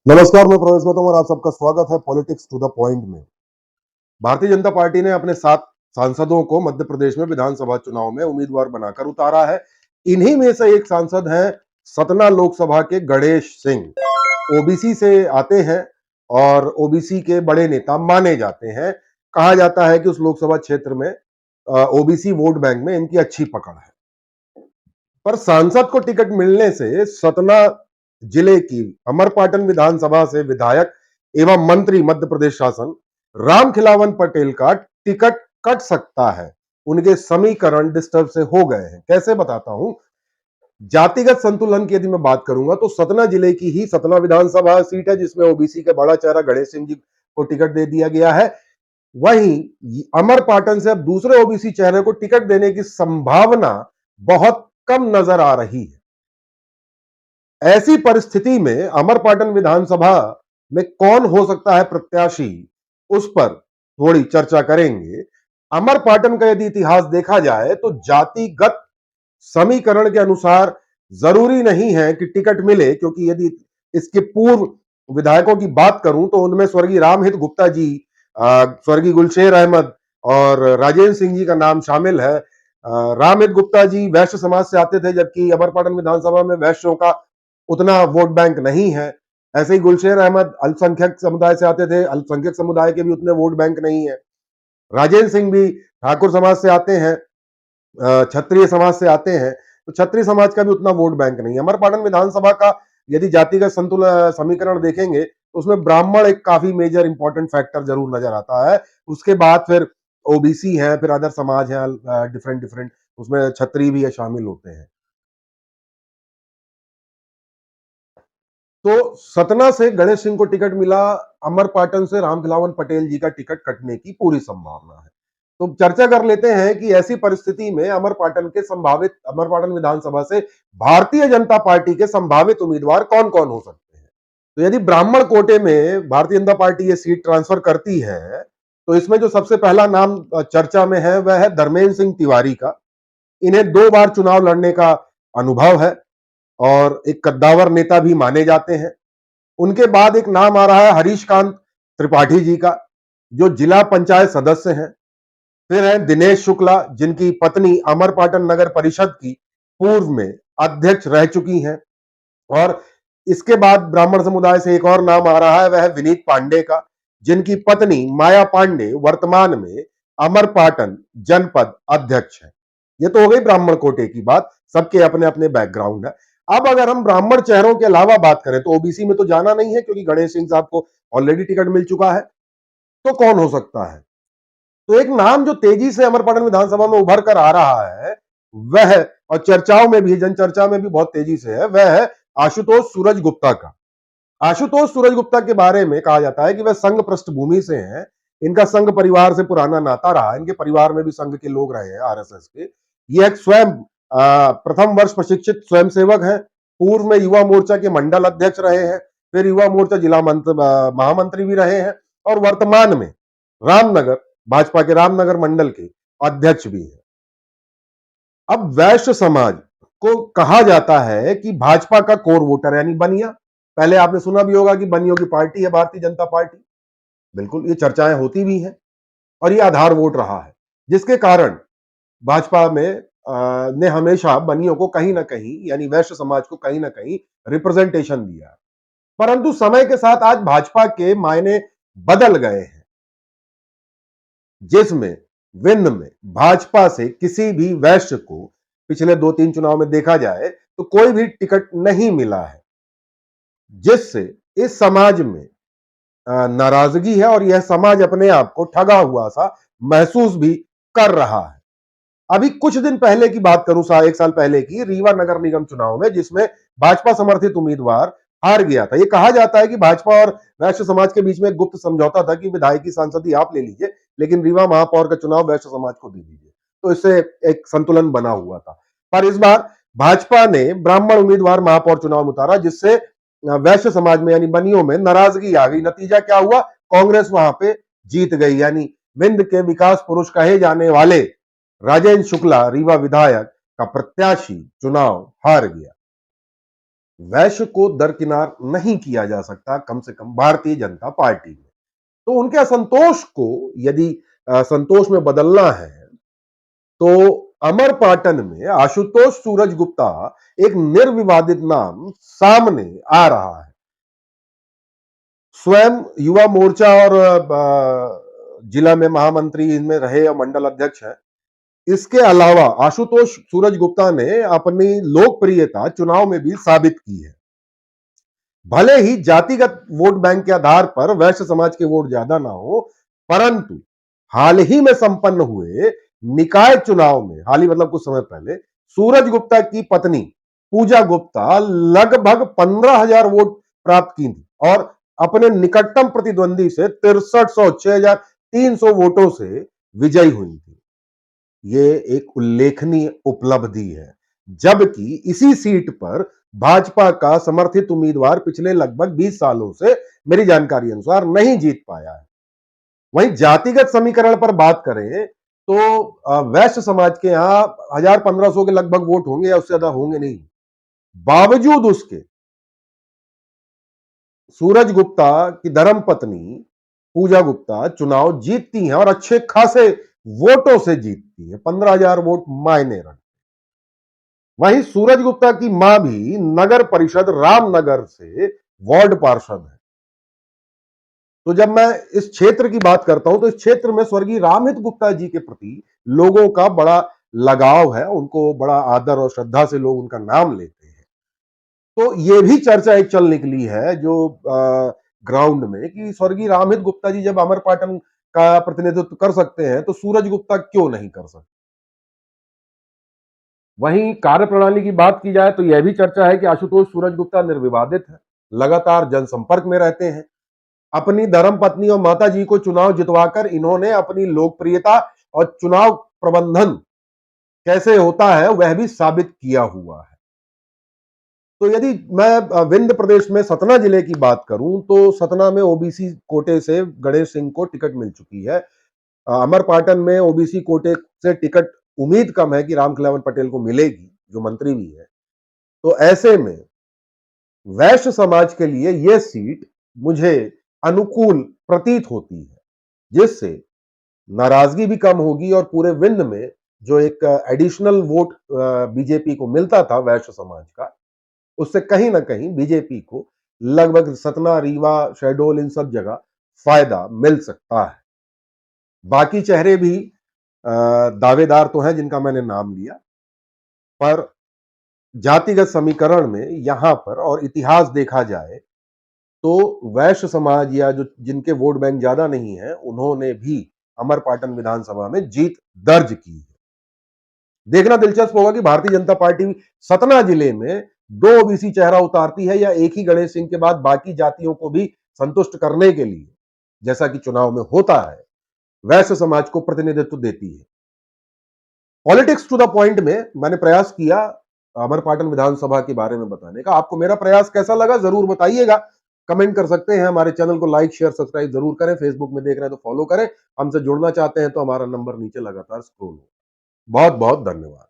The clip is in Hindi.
नमस्कार, मैं प्रवेश गौतम और आप सबका स्वागत है पॉलिटिक्स टू द पॉइंट में। भारतीय जनता पार्टी ने अपने 7 सांसदों को मध्य प्रदेश में विधानसभा चुनाव में उम्मीदवार बनाकर उतारा है। इन्हीं में से एक सांसद हैं सतना लोकसभा के गणेश सिंह। ओबीसी से आते हैं और ओबीसी के बड़े नेता माने जाते हैं। कहा जाता है कि उस लोकसभा क्षेत्र में ओबीसी वोट बैंक में इनकी अच्छी पकड़ है। पर सांसद को टिकट मिलने से सतना जिले की अमरपाटन विधानसभा से विधायक एवं मंत्री मध्य प्रदेश शासन रामखिलावन पटेल का टिकट कट सकता है। उनके समीकरण डिस्टर्ब से हो गए हैं। कैसे बताता हूं। जातिगत संतुलन की यदि मैं बात करूंगा तो सतना जिले की ही सतना विधानसभा सीट है जिसमें ओबीसी का बड़ा चेहरा गणेश सिंह जी को टिकट दे दिया गया है। वहीं अमरपाटन से अब दूसरे ओबीसी चेहरे को टिकट देने की संभावना बहुत कम नजर आ रही है। ऐसी परिस्थिति में अमरपाटन विधानसभा में कौन हो सकता है प्रत्याशी, उस पर थोड़ी चर्चा करेंगे। अमरपाटन का यदि इतिहास देखा जाए तो जातिगत समीकरण के अनुसार जरूरी नहीं है कि टिकट मिले, क्योंकि यदि इसके पूर्व विधायकों की बात करूं तो उनमें स्वर्गीय रामहित गुप्ता जी, स्वर्गीय गुलशेर अहमद और राजेंद्र सिंह जी का नाम शामिल है। रामहित गुप्ता जी वैश्य समाज से आते थे, जबकि अमरपाटन विधानसभा में वैश्यों का उतना वोट बैंक नहीं है। ऐसे ही गुलशेर अहमद अल्पसंख्यक समुदाय से आते थे, अल्पसंख्यक समुदाय के भी उतने वोट बैंक नहीं है। राजेंद्र सिंह भी ठाकुर समाज से आते हैं, क्षत्रिय समाज से आते हैं, तो क्षत्रिय समाज का भी उतना वोट बैंक नहीं है। अमरपाटन विधानसभा का यदि जातिगत संतुलन समीकरण देखेंगे तो उसमें ब्राह्मण एक काफी मेजर इंपॉर्टेंट फैक्टर जरूर नजर आता है। उसके बाद फिर ओबीसी है, फिर अदर समाज है, डिफरेंट डिफरेंट, उसमें क्षत्रिय भी शामिल होते हैं। तो सतना से गणेश सिंह को टिकट मिला, अमरपाटन से रामखिलावन पटेल जी का टिकट कटने की पूरी संभावना है। तो चर्चा कर लेते हैं कि ऐसी परिस्थिति में अमरपाटन विधानसभा से भारतीय जनता पार्टी के संभावित उम्मीदवार कौन कौन हो सकते हैं। तो यदि ब्राह्मण कोटे में भारतीय जनता पार्टी ये सीट ट्रांसफर करती है तो इसमें जो सबसे पहला नाम चर्चा में है वह है धर्मेंद्र सिंह तिवारी का। इन्हें 2 बार चुनाव लड़ने का अनुभव है और एक कद्दावर नेता भी माने जाते हैं। उनके बाद एक नाम आ रहा है हरीश कांत त्रिपाठी जी का, जो जिला पंचायत सदस्य हैं। फिर है दिनेश शुक्ला, जिनकी पत्नी अमरपाटन नगर परिषद की पूर्व में अध्यक्ष रह चुकी हैं। और इसके बाद ब्राह्मण समुदाय से एक और नाम आ रहा है, वह है विनीत पांडे का, जिनकी पत्नी माया पांडे वर्तमान में अमरपाटन जनपद अध्यक्ष है। ये तो हो गई ब्राह्मण कोटे की बात, सबके अपने अपने बैकग्राउंड है। अब अगर हम ब्राह्मण चेहरों के अलावा बात करें तो ओबीसी में तो जाना नहीं है, क्योंकि गणेश सिंह साहब को ऑलरेडी टिकट मिल चुका है। तो कौन हो सकता है। तो एक नाम जो तेजी से अमरपाटन विधानसभा में उभर कर आ रहा है वह, और चर्चाओं में भी, जनचर्चा में भी बहुत तेजी से है, वह है आशुतोष सूरज गुप्ता का। आशुतोष सूरज गुप्ता के बारे में कहा जाता है कि वह संघ पृष्ठभूमि से हैं। इनका संघ परिवार से पुराना नाता रहा। इनके परिवार में भी संघ के लोग रहे हैं, आरएसएस के। ये एक स्वयं प्रथम वर्ष प्रशिक्षित स्वयंसेवक हैं। पूर्व में युवा मोर्चा के मंडल अध्यक्ष रहे हैं, फिर युवा मोर्चा जिला महामंत्री भी रहे हैं, और वर्तमान में रामनगर, भाजपा के रामनगर मंडल के अध्यक्ष भी हैं। अब वैश्य समाज को कहा जाता है कि भाजपा का कोर वोटर, यानी बनिया। पहले आपने सुना भी होगा कि बनियों की पार्टी है भारतीय जनता पार्टी। बिल्कुल, ये चर्चाएं होती भी हैं और ये आधार वोट रहा है, जिसके कारण भाजपा में ने हमेशा बनियों को कहीं ना कहीं, यानी वैश्य समाज को कहीं ना कहीं रिप्रेजेंटेशन दिया है। परंतु समय के साथ आज भाजपा के मायने बदल गए हैं, जिसमें विंध्य में भाजपा से किसी भी वैश्य को पिछले 2-3 चुनाव में देखा जाए तो कोई भी टिकट नहीं मिला है, जिससे इस समाज में नाराजगी है और यह समाज अपने आप को ठगा हुआ सा महसूस भी कर रहा है। अभी कुछ दिन पहले की बात करूं, 1 साल पहले की, रीवा नगर निगम चुनाव में, जिसमें भाजपा समर्थित उम्मीदवार हार गया था। यह कहा जाता है कि भाजपा और वैश्य समाज के बीच में एक गुप्त समझौता था कि विधायकी सांसदी आप ले लीजिए, लेकिन रीवा महापौर का चुनाव वैश्य समाज को दे दीजिए। तो इससे एक संतुलन बना हुआ था। पर इस बार भाजपा ने ब्राह्मण उम्मीदवार महापौर चुनाव में उतारा, जिससे वैश्य समाज में, यानी बनियों में नाराजगी आ गई। नतीजा क्या हुआ, कांग्रेस वहां पे जीत गई, यानी विंध्य के विकास पुरुष कहे जाने वाले राजेंद्र शुक्ला रीवा विधायक का प्रत्याशी चुनाव हार गया। वैश्य को दरकिनार नहीं किया जा सकता, कम से कम भारतीय जनता पार्टी में। तो उनके असंतोष को यदि संतोष में बदलना है, तो अमरपाटन में आशुतोष सूरज गुप्ता एक निर्विवादित नाम सामने आ रहा है। स्वयं युवा मोर्चा और जिला में महामंत्री इनमें रहे और मंडल अध्यक्ष हैं। इसके अलावा आशुतोष सूरज गुप्ता ने अपनी लोकप्रियता चुनाव में भी साबित की है। भले ही जातिगत वोट बैंक के आधार पर वैश्य समाज के वोट ज्यादा ना हो, परंतु हाल ही में संपन्न हुए निकाय चुनाव में, हाल ही मतलब कुछ समय पहले, सूरज गुप्ता की पत्नी पूजा गुप्ता लगभग 15,000 वोट प्राप्त की थी और अपने निकटतम प्रतिद्वंदी से 6300 6,300 वोटों से विजयी हुई थी। ये एक उल्लेखनीय उपलब्धि है, जबकि इसी सीट पर भाजपा का समर्थित उम्मीदवार पिछले लगभग 20 सालों से मेरी जानकारी अनुसार नहीं जीत पाया है। वहीं जातिगत समीकरण पर बात करें तो वैश्य समाज के यहां 1,000-1,500 के लगभग वोट होंगे या उससे ज्यादा होंगे नहीं। बावजूद उसके सूरज गुप्ता की धर्मपत्नी पूजा गुप्ता चुनाव जीतती हैं और अच्छे खासे वोटों से जीतती है, 15,000 वोट मायने रखते। वहीं सूरज गुप्ता की मां भी नगर परिषद रामनगर से वार्ड पार्षद है। तो जब मैं इस क्षेत्र की बात करता हूं तो इस क्षेत्र में स्वर्गीय रामहित गुप्ता जी के प्रति लोगों का बड़ा लगाव है, उनको बड़ा आदर और श्रद्धा से लोग उनका नाम लेते हैं। तो ये भी चर्चा एक चल निकली है जो ग्राउंड में कि स्वर्गीय रामहित गुप्ता जी जब अमरपाटन का प्रतिनिधित्व कर सकते हैं तो सूरज गुप्ता क्यों नहीं कर सकते। वहीं कार्यप्रणाली की बात की जाए तो यह भी चर्चा है कि आशुतोष सूरज गुप्ता निर्विवादित है, लगातार जनसंपर्क में रहते हैं। अपनी धर्मपत्नी और माता जी को चुनाव जितवाकर इन्होंने अपनी लोकप्रियता और चुनाव प्रबंधन कैसे होता है वह भी साबित किया हुआ है। तो यदि मैं विंध्य प्रदेश में सतना जिले की बात करूं तो सतना में ओबीसी कोटे से गणेश सिंह को टिकट मिल चुकी है। अमरपाटन में ओबीसी कोटे से टिकट उम्मीद कम है कि रामखिलावन पटेल को मिलेगी, जो मंत्री भी है। तो ऐसे में वैश्य समाज के लिए यह सीट मुझे अनुकूल प्रतीत होती है, जिससे नाराजगी भी कम होगी और पूरे विंध्य में जो एक एडिशनल वोट बीजेपी को मिलता था वैश्य समाज का, उससे कहीं ना कहीं बीजेपी को लगभग सतना, रीवा, शहडोल इन सब जगह फायदा मिल सकता है। बाकी चेहरे भी दावेदार तो हैं जिनका मैंने नाम लिया, पर जातिगत समीकरण में यहां पर और इतिहास देखा जाए तो वैश्य समाज या जो जिनके वोट बैंक ज्यादा नहीं है उन्होंने भी अमरपाटन विधानसभा में जीत दर्ज की है। देखना दिलचस्प होगा कि भारतीय जनता पार्टी सतना जिले में दो ओबीसी चेहरा उतारती है या एक ही गणेश सिंह के बाद बाकी जातियों को भी संतुष्ट करने के लिए, जैसा कि चुनाव में होता है, वैश्य समाज को प्रतिनिधित्व देती है। पॉलिटिक्स टू द पॉइंट में मैंने प्रयास किया अमरपाटन विधानसभा के बारे में बताने का। आपको मेरा प्रयास कैसा लगा जरूर बताइएगा, कमेंट कर सकते हैं। हमारे चैनल को लाइक शेयर सब्सक्राइब जरूर करें। फेसबुक में देख रहे हैं तो फॉलो करें। हमसे जुड़ना चाहते हैं तो हमारा नंबर नीचे लगातार स्क्रॉल हो। बहुत बहुत धन्यवाद।